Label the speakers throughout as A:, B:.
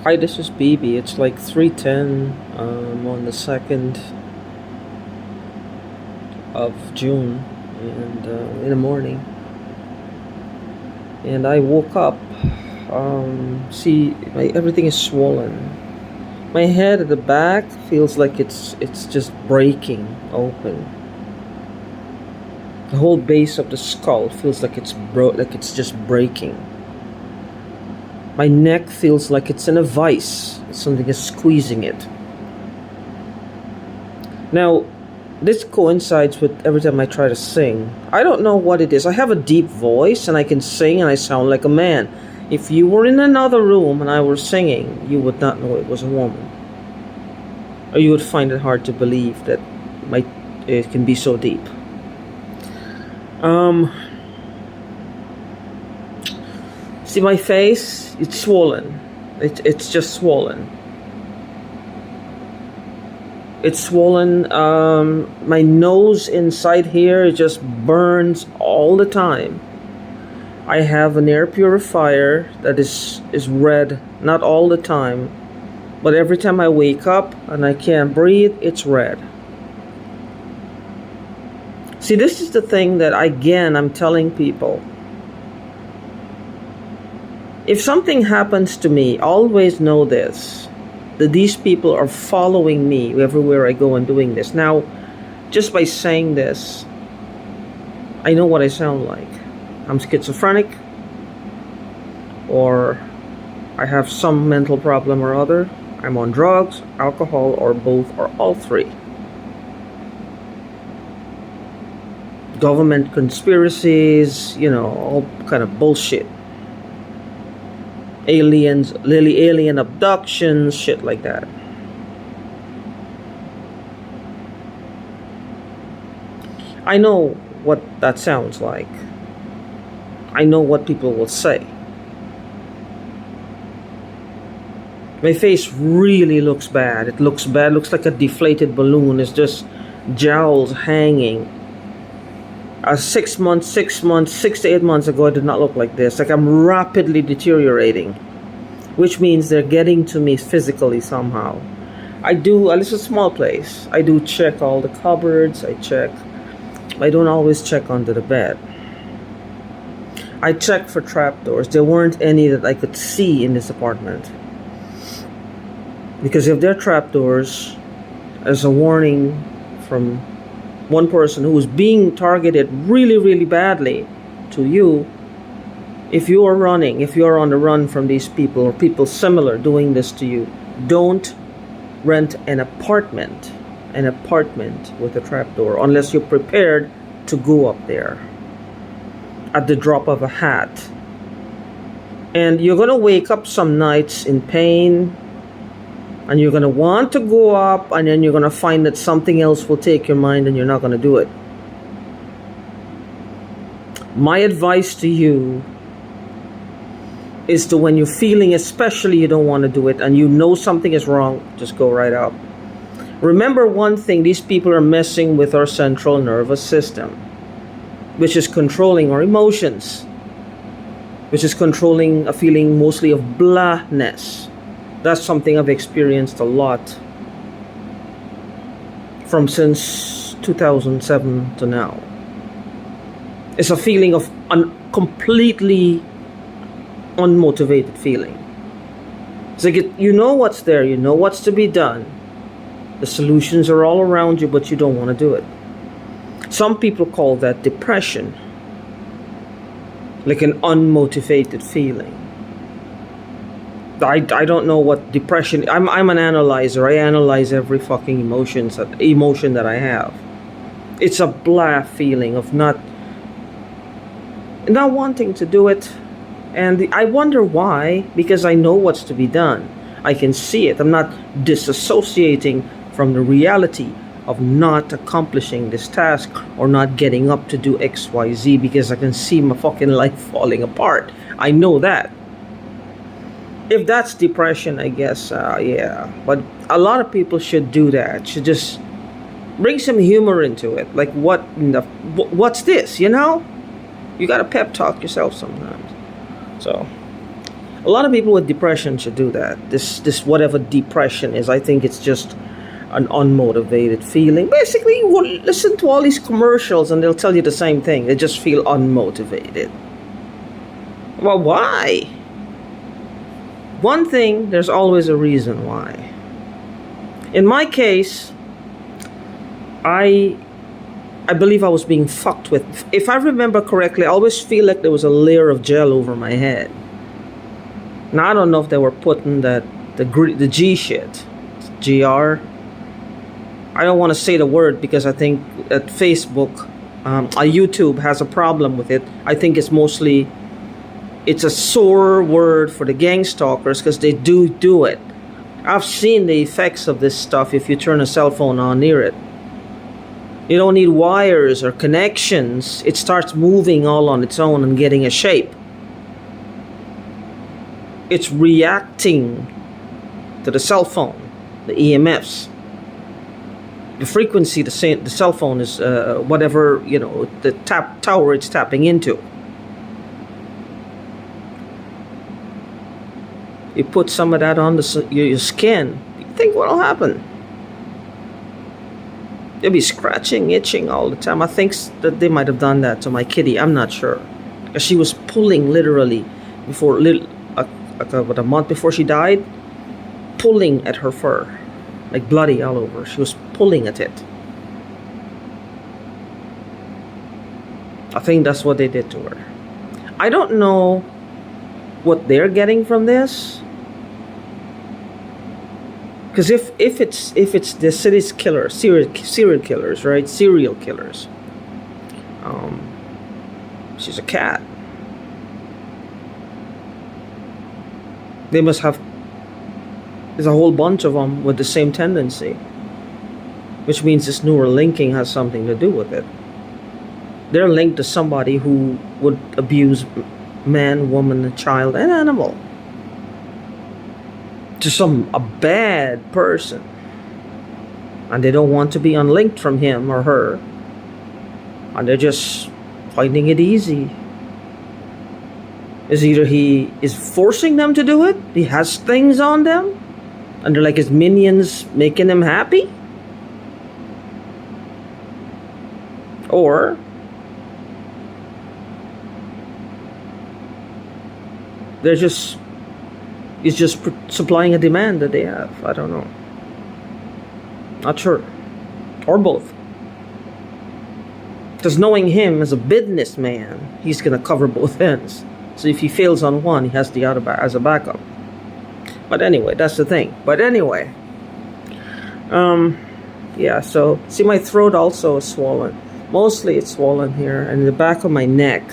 A: Hi, this is BB. It's like 3:10 on the 2nd of June and in the morning. And I woke up. See, everything is swollen. My head at the back feels like it's just breaking open. The whole base of the skull feels like it's just breaking. My neck feels like it's in a vice. Something is squeezing it. Now, this coincides with every time I try to sing. I don't know what it is. I have a deep voice and I can sing and I sound like a man. If you were in another room and I were singing, you would not know it was a woman. Or you would find it hard to believe that it can be so deep. See my face? It's swollen. It's just swollen. It's swollen. My nose inside here, it just burns all the time. I have an air purifier that is red, not all the time, but every time I wake up and I can't breathe, it's red. See, this is the thing that I'm telling people. If something happens to me, always know this, that these people are following me everywhere I go and doing this. Now, just by saying this, I know what I sound like. I'm schizophrenic, or I have some mental problem or other. I'm on drugs, alcohol, or both, or all three. Government conspiracies, all kind of bullshit. Alien abductions, shit like that. I know what that sounds like. I know what people will say. My face really looks bad. It looks bad. Looks like a deflated balloon. It's just jowls hanging. 6 to 8 months ago, I did not look like this. Like I'm rapidly deteriorating, which means they're getting to me physically somehow. This is a small place. I do check all the cupboards. I don't always check under the bed. I checked for trapdoors. There weren't any that I could see in this apartment. Because if they're trapdoors, as a warning from one person who was being targeted really, really badly to you, if you are on the run from these people or people similar doing this to you, don't rent an apartment with a trapdoor unless you're prepared to go up there at the drop of a hat. And you're going to wake up some nights in pain, and you're going to want to go up, and then you're going to find that something else will take your mind and you're not going to do it. My advice to you is to, when you're feeling especially you don't want to do it and you know something is wrong, just go right up. Remember one thing, these people are messing with our central nervous system, which is controlling our emotions, which is controlling a feeling mostly of blahness. That's something I've experienced a lot from since 2007 to now. It's a feeling of completely unmotivated feeling. It's like you know what's there, you know what's to be done. The solutions are all around you, but you don't want to do it. Some people call that depression, like an unmotivated feeling. I don't know what depression. I'm an analyzer. I analyze every fucking emotion that I have. It's a blah feeling of not wanting to do it, and I wonder why. Because I know what's to be done. I can see it. I'm not disassociating from the reality of not accomplishing this task or not getting up to do XYZ because I can see my fucking life falling apart. I know that. If that's depression, I guess, yeah. But a lot of people should do that. Should just bring some humor into it. Like, what's this, You gotta pep talk yourself sometimes. So, A lot of people with depression should do that. This whatever depression is, I think it's just an unmotivated feeling. Basically, you will listen to all these commercials and they'll tell you the same thing. They just feel unmotivated. Well, why? One thing, there's always a reason why. In my case, I believe I was being fucked with. If I remember correctly, I always feel like there was a layer of gel over my head. Now, I don't know if they were putting the G shit, GR. I don't want to say the word because I think that Facebook, YouTube has a problem with it. I think it's a sore word for the gang stalkers because they do it. I've seen the effects of this stuff if you turn a cell phone on near it. You don't need wires or connections. It starts moving all on its own and getting a shape. It's reacting to the cell phone, the EMFs. The frequency the cell phone is whatever, the tower it's tapping into. You put some of that on your skin, you think what'll happen? You'll be scratching, itching all the time. I think that they might have done that to my kitty. I'm not sure. She was pulling literally before about a month before she died, pulling at her fur, like bloody all over. She was pulling at it. I think that's what they did to her. I don't know what they're getting from this, because if it's the city's killer, serial killers, right? Serial killers. She's a cat. They must have. There's a whole bunch of them with the same tendency, which means this neural linking has something to do with it. They're linked to somebody who would abuse man, woman, child, and animal. To a bad person. And they don't want to be unlinked from him or her. And they're just finding it easy. Is either he is forcing them to do it, he has things on them, and they're like his minions making him happy, or he's just supplying a demand that they have. I don't know. Not sure. Or both. Because knowing him as a businessman, he's going to cover both ends. So if he fails on one, he has the other as a backup. But anyway, that's the thing. But anyway. Yeah, so see, my throat also is swollen. Mostly it's swollen here and in the back of my neck.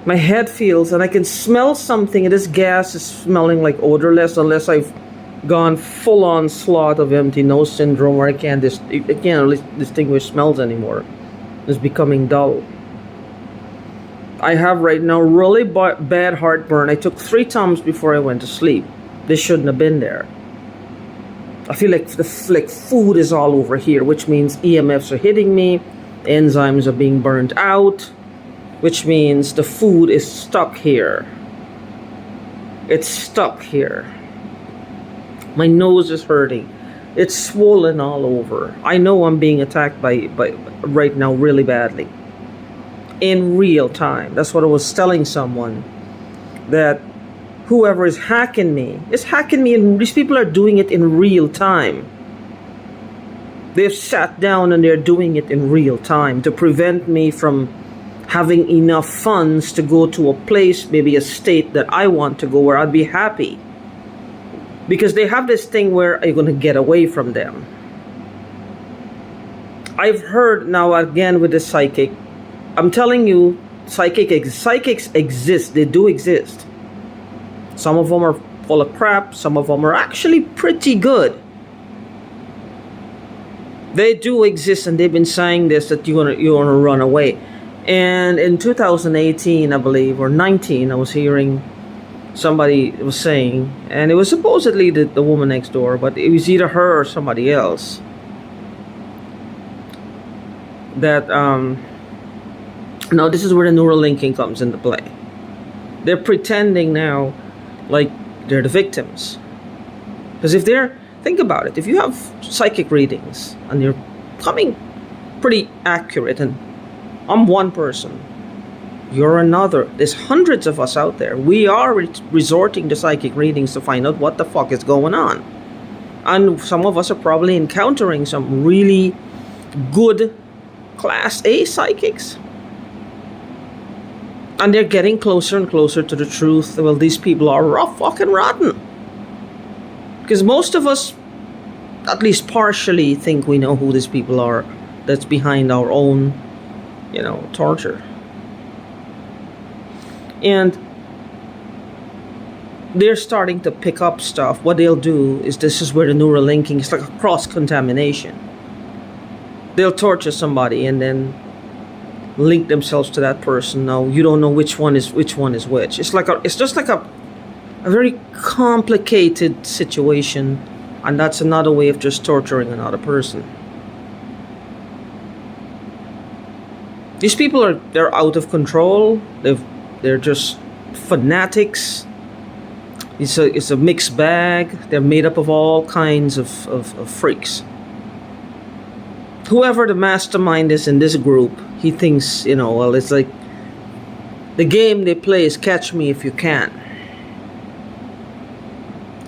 A: My head feels, and I can smell something, and this gas is smelling like odorless unless I've gone full-on slot of empty nose syndrome where I can't distinguish smells anymore. It's becoming dull. I have right now really bad heartburn. I took 3 Tums before I went to sleep. They shouldn't have been there. I feel like food is all over here, which means EMFs are hitting me, enzymes are being burned out, which means the food is stuck here. It's stuck here. My nose is hurting. It's swollen all over. I know I'm being attacked by right now really badly. In real time. That's what I was telling someone. That whoever is hacking me is hacking me, and these people are doing it in real time. They've sat down and they're doing it in real time to prevent me from having enough funds to go to a place, maybe a state that I want to go where I'd be happy. Because they have this thing where you're going to get away from them. I've heard now again with the psychic, I'm telling you, psychics exist. They do exist. Some of them are full of crap. Some of them are actually pretty good. They do exist, and they've been saying this, that you're gonna run away. And in 2018, I believe, or 19, I was hearing somebody was saying, and it was supposedly the woman next door, but it was either her or somebody else, that now this is where the neural linking comes into play. They're pretending now like they're the victims. Because think about it, if you have psychic readings and you're coming pretty accurate, and I'm one person, you're another, there's hundreds of us out there, we are resorting to psychic readings to find out what the fuck is going on. And some of us are probably encountering some really good class A psychics. And they're getting closer and closer to the truth. Well, these people are rough fucking rotten. Because most of us, at least partially, think we know who these people are that's behind our own, torture. And they're starting to pick up stuff. What they'll do is, this is where the neural linking is like a cross-contamination. They'll torture somebody and then link themselves to that person. Now you don't know which one is which. It's just like a very complicated situation, and that's another way of just torturing another person. These people they're out of control. They're just fanatics. It's a mixed bag. They're made up of all kinds of freaks. Whoever the mastermind is in this group, he thinks, it's like the game they play is catch me if you can.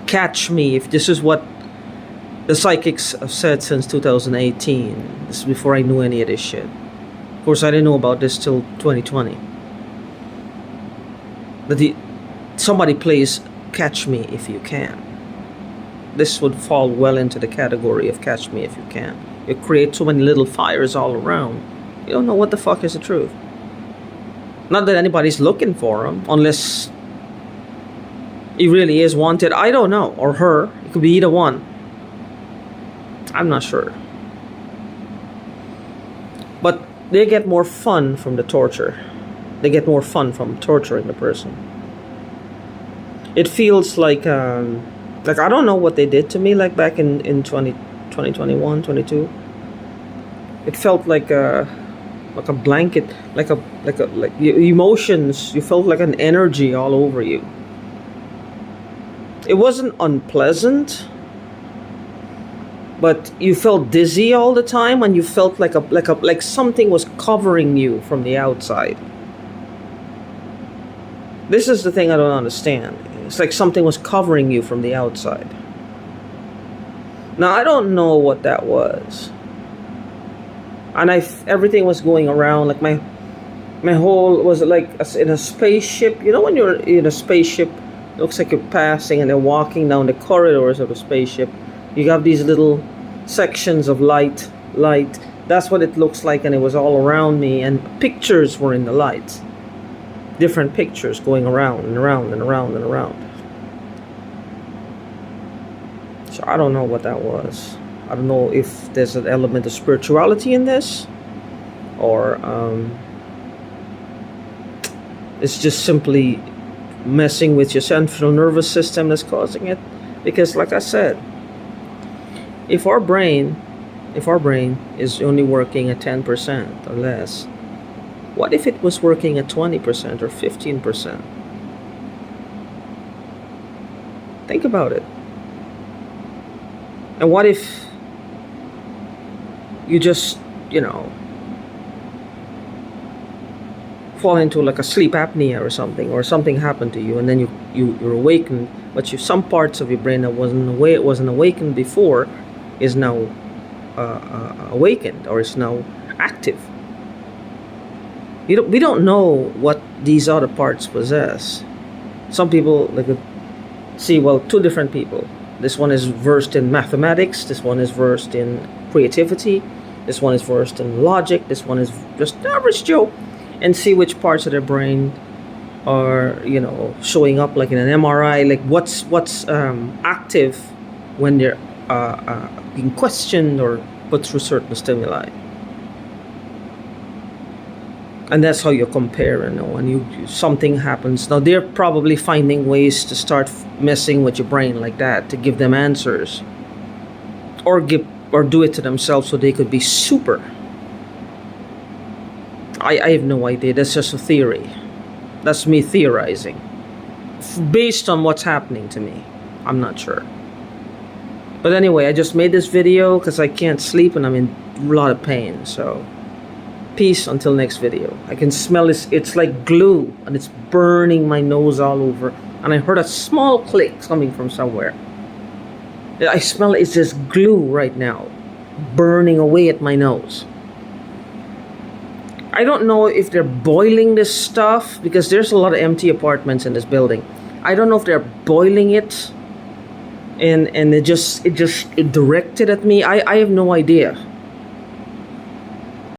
A: Catch me if this is what the psychics have said since 2018. This is before I knew any of this shit. Of course, I didn't know about this till 2020. That somebody plays catch me if you can. This would fall well into the category of catch me if you can. You create so many little fires all around. You don't know what the fuck is the truth. Not that anybody's looking for him, unless he really is wanted. I don't know. Or her. It could be either one. I'm not sure. But they get more fun from the torture. They get more fun from torturing the person. It feels like I don't know what they did to me, like back in 2021, 22. It felt like a blanket, like emotions. You felt like an energy all over you. It wasn't unpleasant, but you felt dizzy all the time, and you felt like something was covering you from the outside. This is the thing I don't understand. It's like something was covering you from the outside. Now, I don't know what that was. And everything was going around, like my whole was like in a spaceship. When you're in a spaceship, it looks like you're passing and they're walking down the corridors of the spaceship. You have these little sections of light. That's what it looks like, and it was all around me, and pictures were in the light. Different pictures going around and around and around and around. So I don't know what that was. I don't know if there's an element of spirituality in this, or it's just simply messing with your central nervous system that's causing it. Because like I said, if our brain is only working at 10% or less, what if it was working at 20% or 15%? Think about it. And what if you just, fall into like a sleep apnea or something happened to you, and then you're awakened, but some parts of your brain that wasn't awakened before is now awakened, or is now active. We don't know what these other parts possess. Some people two different people. This one is versed in mathematics. This one is versed in creativity. This one is versed in logic. This one is just average Joe. And see which parts of their brain are, showing up like in an MRI. Like what's active when they're being questioned or put through certain stimuli. And that's how you compare, when something happens. Now they're probably finding ways to start messing with your brain like that to give them answers, or do it to themselves so they could be super. I have no idea. That's just a theory. That's me theorizing. Based on what's happening to me. I'm not sure. But anyway, I just made this video because I can't sleep and I'm in a lot of pain. So, peace until next video. I can smell this. It's like glue and it's burning my nose all over. And I heard a small click coming from somewhere. I smell it's just glue right now, burning away at my nose. I don't know if they're boiling this stuff because there's a lot of empty apartments in this building. I don't know if they're boiling it and it directed at me. I have no idea.